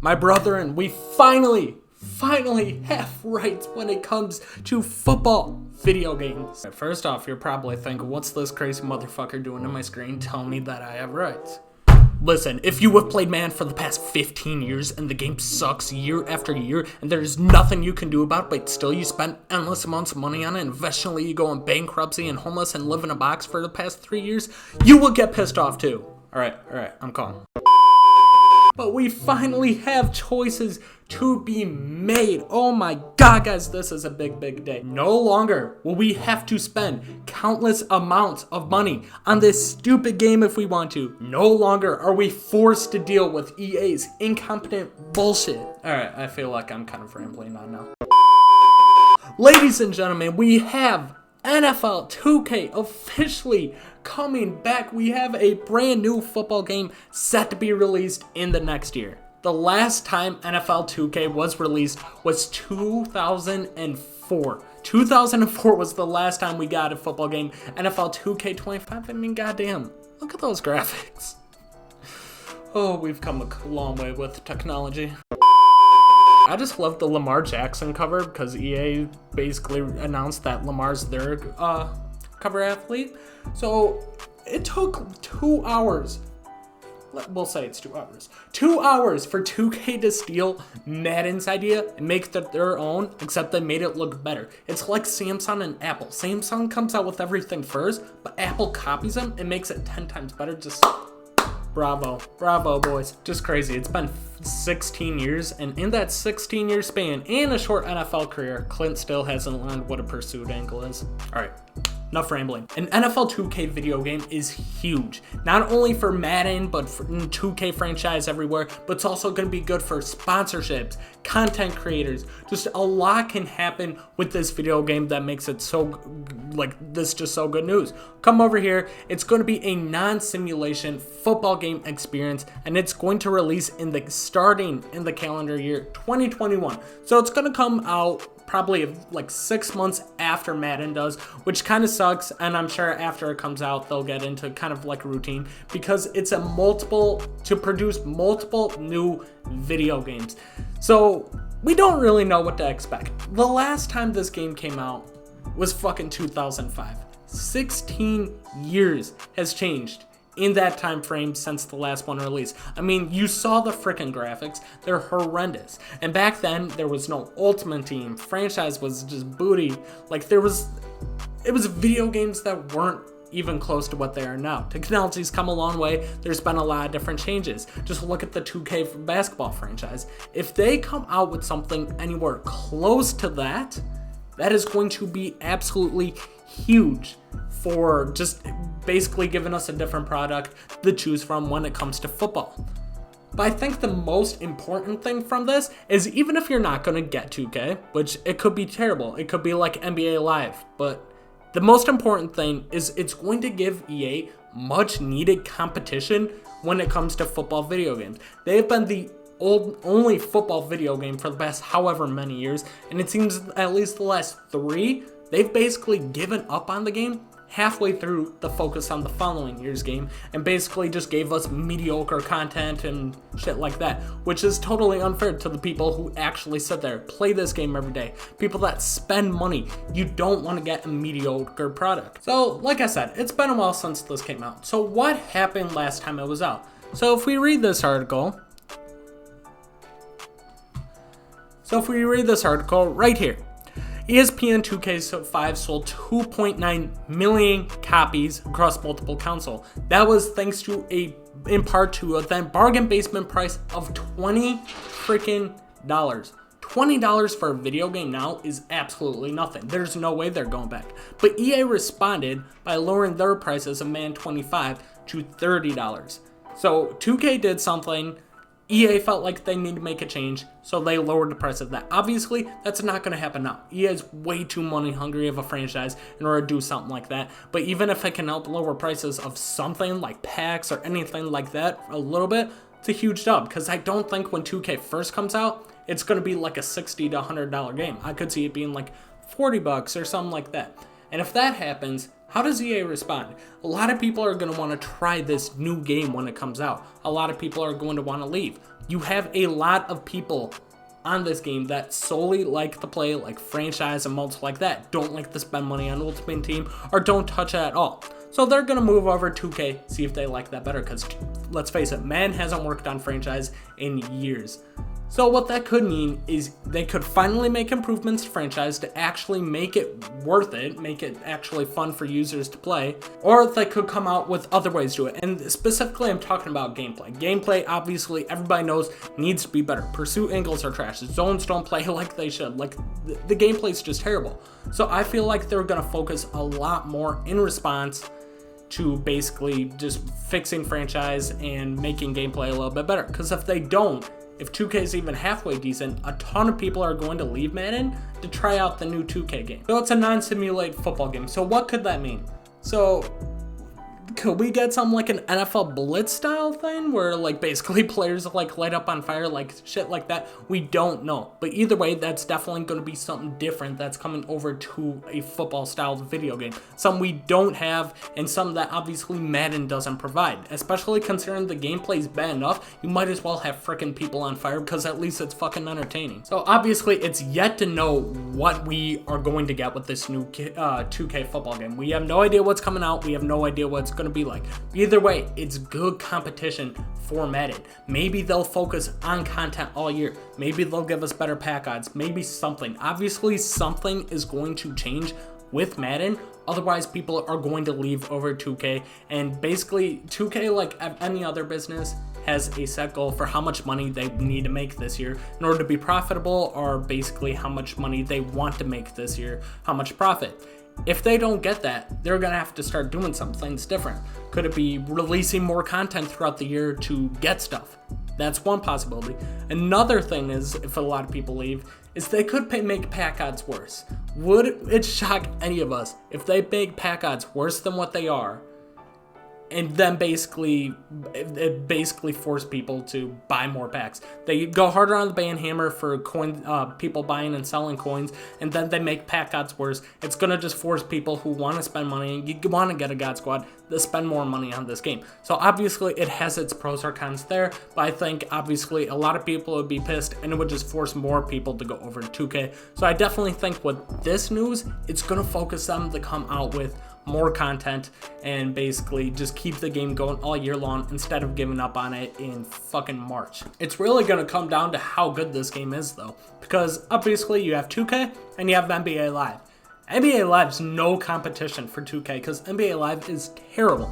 my brother and we finally have rights when it comes to football video games. First off, you're probably thinking, what's this crazy motherfucker doing on my screen telling me that I have rights? Listen, if you have played Madden for the past 15 years and the game sucks year after year and there's nothing you can do about it, but still you spent endless amounts of money on it and eventually you go in bankruptcy and homeless and live in a box for the past 3 years, you will get pissed off too. Alright, I'm calm. But we finally have choices to be made. Oh my god, guys, this is a big day. No longer will we have to spend countless amounts of money on this stupid game if we want to. No longer are we forced to deal with EA's incompetent bullshit. Alright, I feel like I'm kind of rambling on now. Ladies and gentlemen, we have NFL 2K officially coming back. We have a brand new football game set to be released in the next year. The last time NFL 2K was released was 2004. 2004 was the last time we got a football game. NFL 2K25, I mean, goddamn, look at those graphics. Oh, we've come a long way with technology. I just love the Lamar Jackson cover because EA basically announced that Lamar's their cover athlete. So it took 2 hours. We'll say it's 2 hours. 2 hours for 2K to steal Madden's idea and make it their own, except they made it look better. It's like Samsung and Apple. Samsung comes out with everything first, but Apple copies them and makes it 10 times better. Just bravo, boys. Just crazy. It's been 16 years, and in that 16-year span and a short NFL career, Clint still hasn't learned what a pursuit angle is. All right, enough rambling. An NFL 2K video game is huge, not only for Madden, but for 2K franchise everywhere, but it's also going to be good for sponsorships, content creators. Just a lot can happen with this video game that makes it so, just so good news. Come over here. It's going to be a non-simulation football game experience, and it's going to release starting in the calendar year 2021. So it's going to come out probably like 6 months after Madden does, which kind of sucks, and I'm sure after it comes out they'll get into kind of like a routine because it's to produce multiple new video games. So we don't really know what to expect. The last time this game came out was fucking 2005. 16 years has changed in that time frame since the last one released. I mean, you saw the freaking graphics. They're horrendous. And back then, there was no Ultimate Team. Franchise was just booty. It was video games that weren't even close to what they are now. Technology's come a long way. There's been a lot of different changes. Just look at the 2K basketball franchise. If they come out with something anywhere close to that, that is going to be absolutely huge for just basically giving us a different product to choose from when it comes to football. But I think the most important thing from this is even if you're not going to get 2K, which it could be terrible, it could be like NBA Live, but the most important thing is it's going to give EA much needed competition when it comes to football video games. They have been the only football video game for the past however many years, and it seems at least the last 3, they've basically given up on the game halfway through the focus on the following year's game and basically just gave us mediocre content and shit like that, which is totally unfair to the people who actually sit there, play this game every day, people that spend money. You don't want to get a mediocre product. So like I said, it's been a while since this came out. So what happened last time it was out? So if we read this article right here, ESPN 2K5 sold 2.9 million copies across multiple consoles. That was thanks to in part to a then bargain basement price of $20 freaking dollars. $20 for a video game now is absolutely nothing. There's no way they're going back. But EA responded by lowering their prices of Madden 25 to $30. So 2K did something. EA felt like they need to make a change, so they lowered the price of that. Obviously, that's not going to happen now. EA is way too money hungry of a franchise in order to do something like that. But even if it can help lower prices of something like packs or anything like that a little bit, it's a huge dub. Because I don't think when 2K first comes out, it's going to be like a $60 to $100 game. I could see it being like $40 or something like that. And if that happens, how does EA respond? A lot of people are going to want to try this new game when it comes out. A lot of people are going to want to leave. You have a lot of people on this game that solely like to play like franchise and modes like that, don't like to spend money on Ultimate Team, or don't touch it at all. So they're going to move over 2K, see if they like that better, because let's face it, Madden hasn't worked on franchise in years. So what that could mean is they could finally make improvements to franchise to actually make it worth it, make it actually fun for users to play, or they could come out with other ways to it. And specifically, I'm talking about gameplay. Gameplay, obviously, everybody knows needs to be better. Pursuit angles are trash. Zones don't play like they should. Like, the gameplay is just terrible. So I feel like they're going to focus a lot more in response to basically just fixing franchise and making gameplay a little bit better. Because if they don't, if 2K is even halfway decent, a ton of people are going to leave Madden to try out the new 2K game. So it's a non-simulated football game. So what could that mean? So could we get something like an NFL Blitz style thing where like basically players like light up on fire, like shit like that? We don't know. But either way, that's definitely going to be something different that's coming over to a football style video game. Something we don't have, and something that obviously Madden doesn't provide. Especially considering the gameplay's bad enough, you might as well have freaking people on fire, because at least it's fucking entertaining. So obviously it's yet to know what we are going to get with this new 2K football game. We have no idea what's coming out. We have no idea what's going to be like. Either way, it's good competition for Madden. Maybe they'll focus on content all year. Maybe they'll give us better pack odds. Maybe something. Obviously, something is going to change with Madden. Otherwise, people are going to leave over 2K. And basically, 2K, like any other business, has a set goal for how much money they need to make this year in order to be profitable, or basically how much money they want to make this year, how much profit. If they don't get that, they're going to have to start doing some things different. Could it be releasing more content throughout the year to get stuff? That's one possibility. Another thing is, if a lot of people leave, is they could make pack odds worse. Would it shock any of us if they make pack odds worse than what they are, and then it basically force people to buy more packs? They go harder on the ban hammer for people buying and selling coins, and then they make pack odds worse. It's gonna just force people who want to spend money and you want to get a God Squad to spend more money on this game. So obviously it has its pros or cons there, but I think obviously a lot of people would be pissed, and it would just force more people to go over to 2K. So I definitely think with this news, it's gonna focus them to come out with more content and basically just keep the game going all year long instead of giving up on it in fucking March. It's really going to come down to how good this game is though, because obviously you have 2K and you have NBA Live. NBA Live's no competition for 2K because NBA Live is terrible.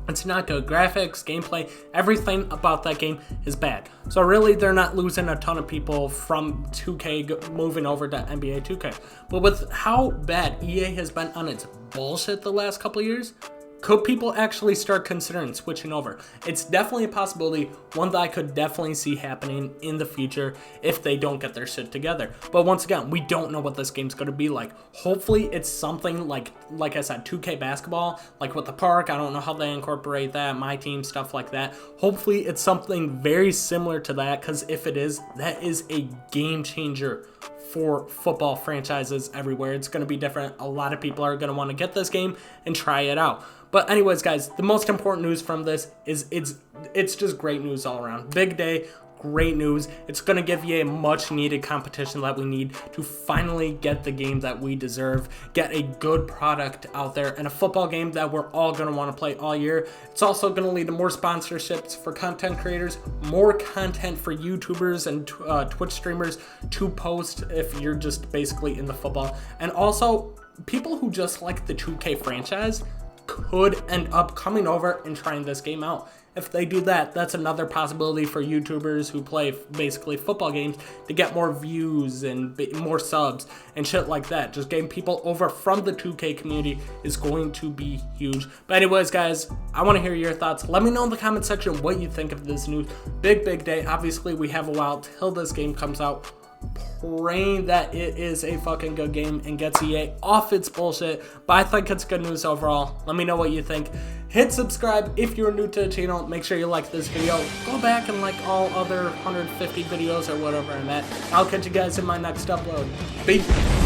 It's not good. Graphics, gameplay, everything about that game is bad. So really, they're not losing a ton of people from 2K moving over to NBA 2K. But with how bad EA has been on its bullshit the last couple of years, could people actually start considering switching over? It's definitely a possibility, one that I could definitely see happening in the future if they don't get their shit together. But once again, we don't know what this game's going to be like. Hopefully it's something like I said, 2K basketball, like with the park. I don't know how they incorporate that, my team, stuff like that. Hopefully it's something very similar to that, because if it is, that is a game changer for football franchises everywhere. It's going to be different. A lot of people are going to want to get this game and try it out. But anyways, guys, the most important news from this is it's just great news all around. Big day, great news. It's going to give you a much needed competition that we need to finally get the game that we deserve, get a good product out there, and a football game that we're all going to want to play all year. It's also going to lead to more sponsorships for content creators, more content for YouTubers and Twitch streamers to post if you're just basically in the football. And also, people who just like the 2K franchise could end up coming over and trying this game out. If they do that, that's another possibility for YouTubers who play basically football games to get more views and more subs and shit like that. Just getting people over from the 2K community is going to be huge. But anyways, guys, I want to hear your thoughts. Let me know in the comment section what you think of this news. Big day. Obviously, we have a while till this game comes out. Praying that it is a fucking good game and gets EA off its bullshit, but I think it's good news overall. Let me know what you think. Hit subscribe if you're new to the channel. Make sure you like this video. Go back and like all other 150 videos or whatever I'm at. I'll catch you guys in my next upload. Peace.